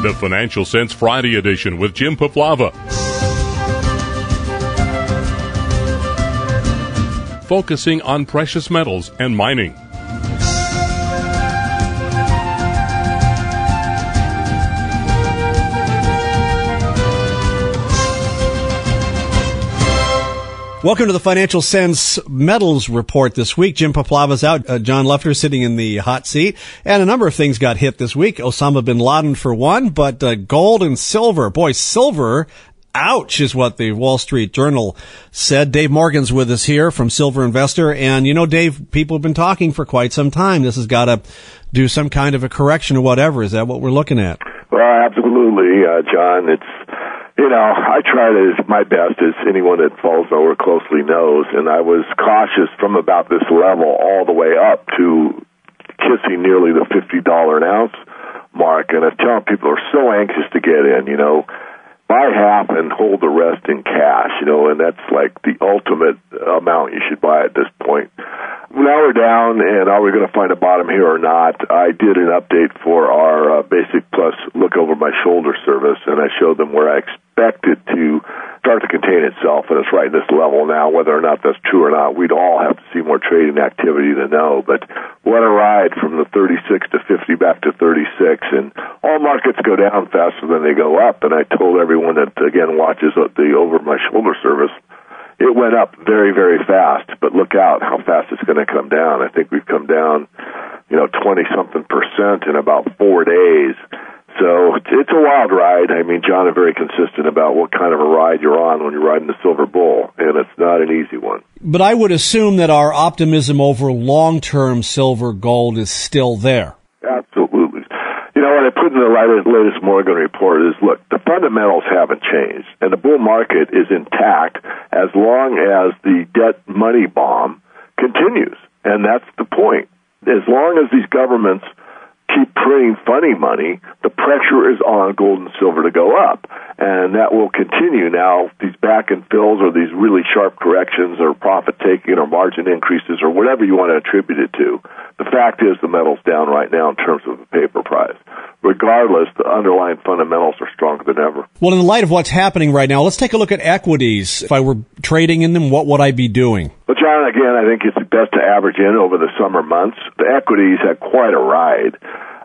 The Financial Sense Friday edition with Jim Puplava. Focusing on precious metals and mining. Welcome to the Financial Sense Metals Report this week. Jim Puplava's out. John Loeffler sitting in the hot seat. And a number of things got hit this week. Osama bin Laden for one, but gold and silver. Boy, silver, ouch, is what the Wall Street Journal said. Dave Morgan's with us here from Silver Investor. And, you know, Dave, people have been talking for quite some time. This has got to do some kind of a correction or whatever. Is that what we're looking at? Well, absolutely, John. You know, I try my best, as anyone that follows my work closely knows, and I was cautious from about this level all the way up to kissing nearly the $50 an ounce mark. And I was telling people are so anxious to get in, you know, buy half and hold the rest in cash, you know, and that's like the ultimate amount you should buy at this point. Now we're down, and are we going to find a bottom here or not? I did an update for our Basic Plus Look Over My Shoulder service, and I showed them where I expect it to start to contain itself, and it's right at this level now. Whether or not that's true or not, we'd all have to see more trading activity to know. But what a ride from the 36 to 50 back to 36, and all markets go down faster than they go up. And I told everyone that, again, watches the Over My Shoulder service, it went up very, very fast, but look out how fast it's going to come down. I think we've come down, 20-something% in about 4 days. So it's a wild ride. I mean, John is very consistent about what kind of a ride you're on when you're riding the silver bull, and it's not an easy one. But I would assume that our optimism over long-term silver gold is still there. Absolutely. You know, what I put in the latest Morgan report is, look, the fundamentals haven't changed, and the bull market is intact as long as the debt money bomb continues. And that's the point. As long as these governments keep printing funny money, the pressure is on gold and silver to go up. And that will continue. Now, these back and fills or these really sharp corrections or profit-taking or margin increases or whatever you want to attribute it to, the fact is the metal's down right now in terms of the paper price. Regardless, the underlying fundamentals are stronger than ever. Well, in the light of what's happening right now, let's take a look at equities. If I were trading in them, what would I be doing? Well, John, again, I think it's best to average in over the summer months. The equities had quite a ride,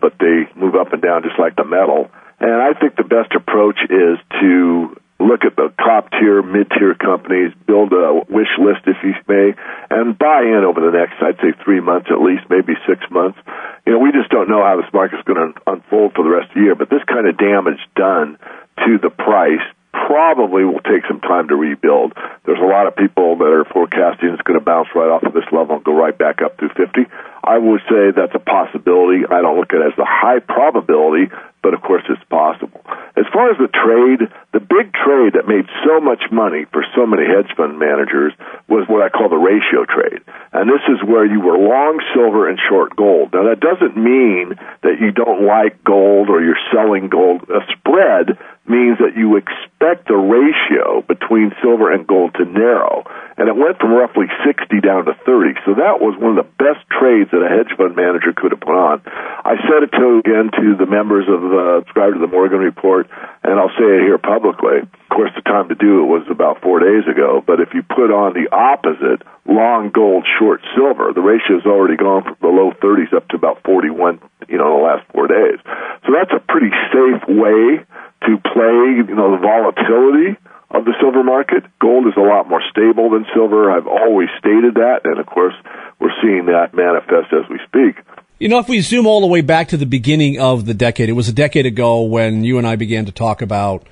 but they move up and down just like the metal. And I think the best approach is to look at the top-tier, mid-tier companies, build a wish list, if you may, and buy in over the next, I'd say, 3 months at least, maybe 6 months. You know, we just don't know how this market's going to unfold for the rest of the year, but this kind of damage done to the price probably will take some time to rebuild. There's a lot of people that are forecasting it's going to bounce right off of this level and go right back up to 50. I would say that's a possibility. I don't look at it as a high probability, but of course it's possible. As far as the trade, the big trade that made so much money for so many hedge fund managers was what I call the ratio trade. And this is where you were long silver and short gold. Now that doesn't mean that you don't like gold or you're selling gold. A spread means that you expect the ratio between silver and gold to narrow. And it went from roughly 60 down to 30. So that was one of the best trades that a hedge fund manager could have put on. I said it again to the members of subscribe to the Morgan Report, and I'll say it here publicly. Of course, the time to do it was about 4 days ago. But if you put on the opposite, long gold, short silver, the ratio's already gone from the low 30s up to about 41, in the last 4 days. So that's a pretty safe way to play, the volatility of the silver market. Gold is a lot more stable than silver. I've always stated that, and of course, we're seeing that manifest as we speak. If we zoom all the way back to the beginning of the decade, it was a decade ago when you and I began to talk about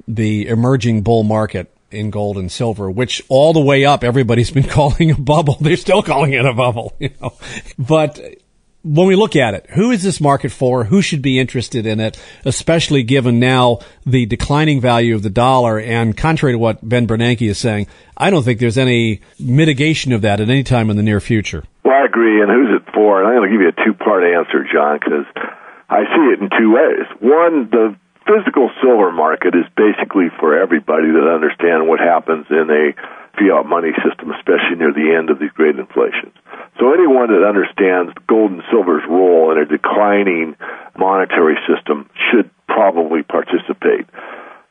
the emerging bull market in gold and silver, which all the way up, everybody's been calling a bubble. They're still calling it a bubble, But when we look at it, who is this market for? Who should be interested in it, especially given now the declining value of the dollar? And contrary to what Ben Bernanke is saying, I don't think there's any mitigation of that at any time in the near future. Well, I agree. And who's it for? And I'm going to give you a two-part answer, John, because I see it in two ways. One, the physical silver market is basically for everybody that understands what happens in a fiat money system, especially near the end of these great inflations. So anyone that understands gold and silver's role in a declining monetary system should probably participate.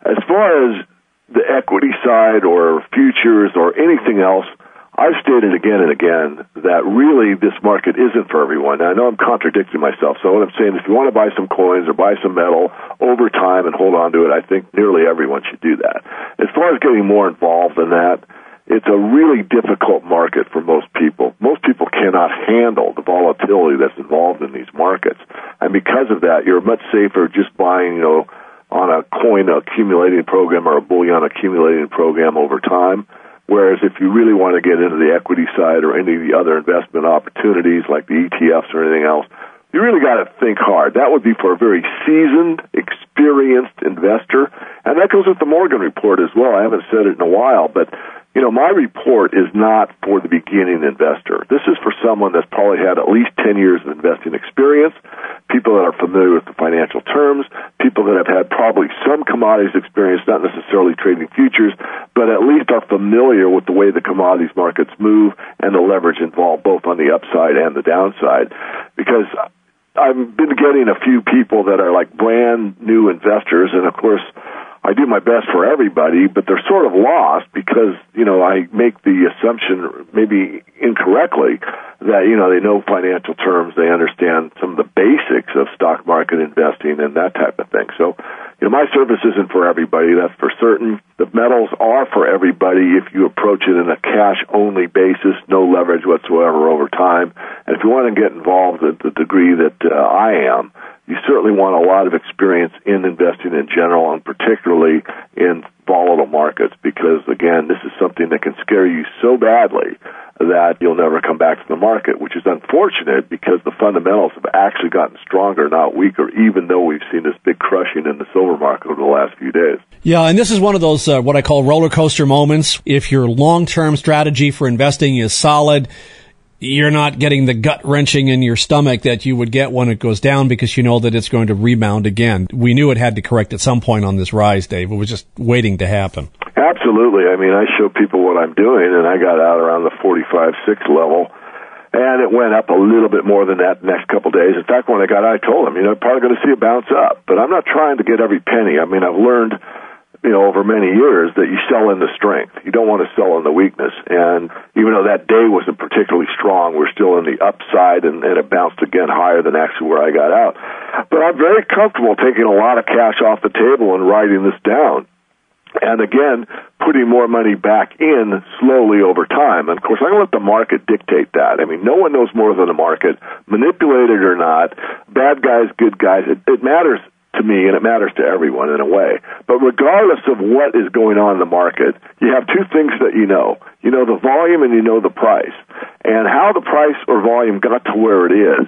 As far as the equity side or futures or anything else, I've stated again and again that really this market isn't for everyone. Now, I know I'm contradicting myself, so what I'm saying is if you want to buy some coins or buy some metal over time and hold on to it, I think nearly everyone should do that. As far as getting more involved in that, it's a really difficult market for most people. Most people cannot handle the volatility that's involved in these markets. And because of that, you're much safer just buying, on a coin accumulating program or a bullion accumulating program over time. Whereas if you really want to get into the equity side or any of the other investment opportunities like the ETFs or anything else, you really got to think hard. That would be for a very seasoned, experienced investor. And that goes with the Morgan report as well. I haven't said it in a while, but my report is not for the beginning investor. This is for someone that's probably had at least 10 years of investing experience, people that are familiar with the financial terms, people that have had probably some commodities experience, not necessarily trading futures, but at least are familiar with the way the commodities markets move and the leverage involved both on the upside and the downside. Because I've been getting a few people that are like brand new investors, and of course, I do my best for everybody, but they're sort of lost because, I make the assumption, maybe incorrectly, that, they know financial terms, they understand some of the basics of stock market investing and that type of thing. So, my service isn't for everybody, that's for certain. The metals are for everybody if you approach it in a cash-only basis, no leverage whatsoever over time. And if you want to get involved at the degree that I am, you certainly want a lot of experience in investing in general and particularly in volatile markets because, again, this is something that can scare you so badly that you'll never come back to the market, which is unfortunate because the fundamentals have actually gotten stronger, not weaker, even though we've seen this big crushing in the silver market over the last few days. Yeah, and this is one of those what I call roller coaster moments. If your long-term strategy for investing is solid, you're not getting the gut-wrenching in your stomach that you would get when it goes down because you know that it's going to rebound again. We knew it had to correct at some point on this rise, Dave. It was just waiting to happen. Absolutely. I mean, I show people what I'm doing, and I got out around the 45.6 level, and it went up a little bit more than that the next couple of days. In fact, when I got out, I told them, probably going to see a bounce up. But I'm not trying to get every penny. I mean, I've learned over many years that you sell in the strength. You don't want to sell in the weakness. And even though that day wasn't particularly strong, we're still in the upside, and it bounced again higher than actually where I got out. But I'm very comfortable taking a lot of cash off the table and writing this down. And again, putting more money back in slowly over time. And of course, I'm going to let the market dictate that. I mean, no one knows more than the market, manipulated or not, bad guys, good guys. It matters to me, and it matters to everyone in a way. But regardless of what is going on in the market, you have two things that you know. You know the volume and you know the price. And how the price or volume got to where it is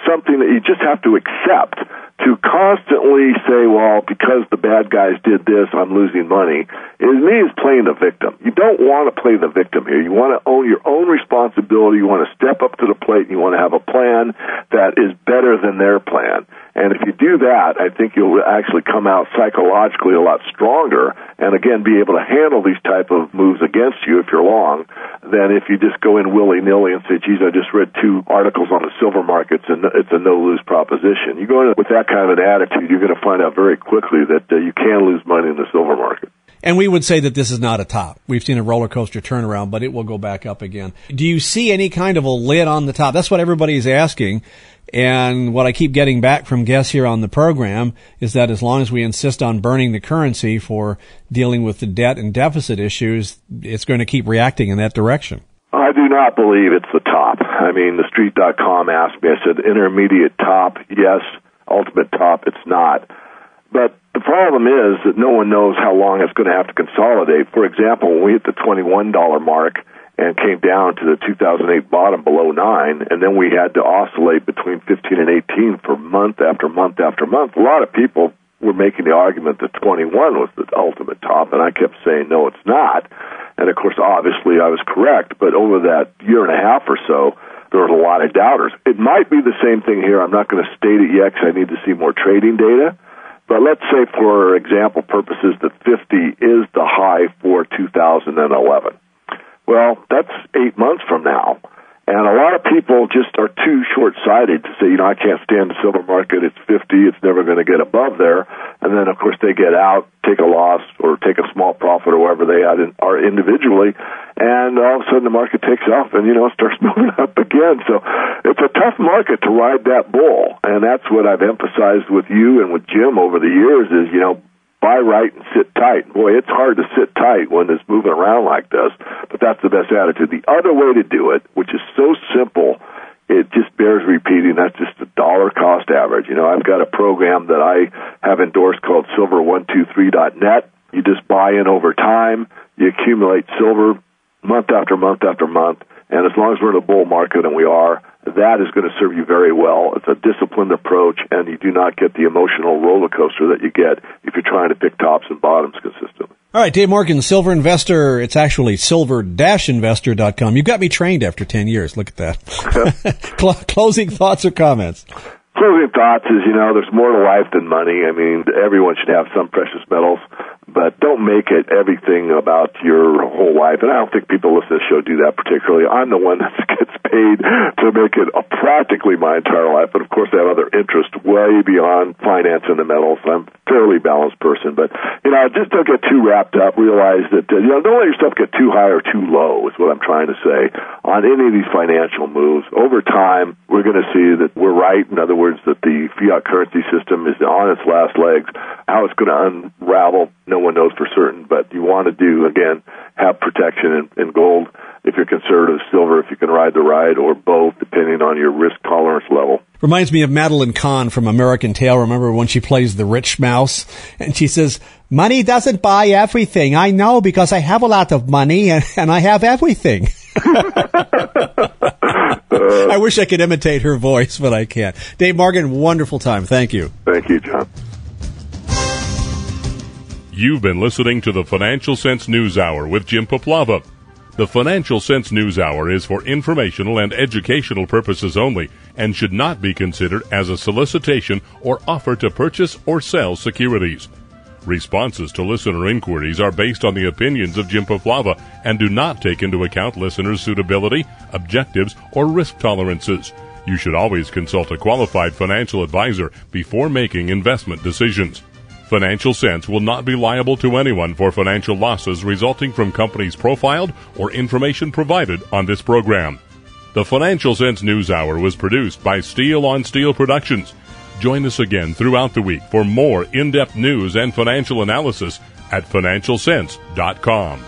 something that you just have to accept. To constantly say, well, because the bad guys did this, I'm losing money, is playing the victim. You don't want to play the victim here. You want to own your own responsibility. You want to step up to the plate, and you want to have a plan that is better than their plan. And if you do that, I think you'll actually come out psychologically a lot stronger and, again, be able to handle these type of moves against you if you're long than if you just go in willy-nilly and say, geez, I just read 2 articles on the silver markets, and it's a no-lose proposition. You go in with that kind of an attitude, you're going to find out very quickly that you can lose money in the silver market. And we would say that this is not a top. We've seen a roller coaster turnaround, but it will go back up again. Do you see any kind of a lid on the top? That's what everybody's asking. And what I keep getting back from guests here on the program is that as long as we insist on burning the currency for dealing with the debt and deficit issues, it's going to keep reacting in that direction. I do not believe it's the top. I mean, TheStreet.com asked me, I said, intermediate top, yes. Ultimate top, it's not. But the problem is that no one knows how long it's going to have to consolidate. For example, when we hit the $21 mark and came down to the 2008 bottom below 9, and then we had to oscillate between 15 and 18 for month after month after month, a lot of people were making the argument that 21 was the ultimate top, and I kept saying, no, it's not. And, of course, obviously I was correct, but over that year and a half or so, there was a lot of doubters. It might be the same thing here. I'm not going to state it yet because I need to see more trading data. But let's say, for example purposes, that 50 is the high for 2011. Well, that's 8 months from now. And a lot of people just are too short-sighted to say, I can't stand the silver market. It's 50. It's never going to get above there. And then, of course, they get out, take a loss, or take a small profit, or wherever they are individually. And all of a sudden, the market takes off and, starts moving up again. So it's a tough market to ride that bull. And that's what I've emphasized with you and with Jim over the years is, buy right and sit tight. Boy, it's hard to sit tight when it's moving around like this, but that's the best attitude. The other way to do it, which is so simple, it just bears repeating, that's just the dollar cost average. I've got a program that I have endorsed called silver123.net. You just buy in over time, you accumulate silver month after month after month, and as long as we're in a bull market, and we are, that is going to serve you very well. It's a disciplined approach, and you do not get the emotional roller coaster that you get if you're trying to pick tops and bottoms consistently. All right, Dave Morgan, Silver Investor. It's actually silver-investor.com. You got me trained after 10 years. Look at that. Closing thoughts or comments? Closing thoughts is, there's more to life than money. I mean, everyone should have some precious metals, but don't make it everything about your whole life. And I don't think people listening to the show do that particularly. I'm the one that gets paid to make it practically my entire life. But, of course, I have other interests way beyond finance and the metals. I'm a fairly balanced person. But, just don't get too wrapped up. Realize that, don't let yourself get too high or too low is what I'm trying to say on any of these financial moves. Over time, we're going to see that we're right. In other words, that the fiat currency system is on its last legs. How it's going to unravel, no one knows for certain, but you want to do, again, have protection in gold. If you're conservative, silver, if you can ride the ride, or both, depending on your risk tolerance level. Reminds me of Madeline Kahn from American Tail. Remember when she plays the rich mouse? And she says, money doesn't buy everything. I know because I have a lot of money and I have everything. I wish I could imitate her voice, but I can't. Dave Morgan, wonderful time. Thank you. Thank you, John. You've been listening to the Financial Sense News Hour with Jim Poplava. The Financial Sense News Hour is for informational and educational purposes only and should not be considered as a solicitation or offer to purchase or sell securities. Responses to listener inquiries are based on the opinions of Jim Poplava and do not take into account listeners' suitability, objectives, or risk tolerances. You should always consult a qualified financial advisor before making investment decisions. Financial Sense will not be liable to anyone for financial losses resulting from companies profiled or information provided on this program. The Financial Sense News Hour was produced by Steel on Steel Productions. Join us again throughout the week for more in-depth news and financial analysis at financialsense.com.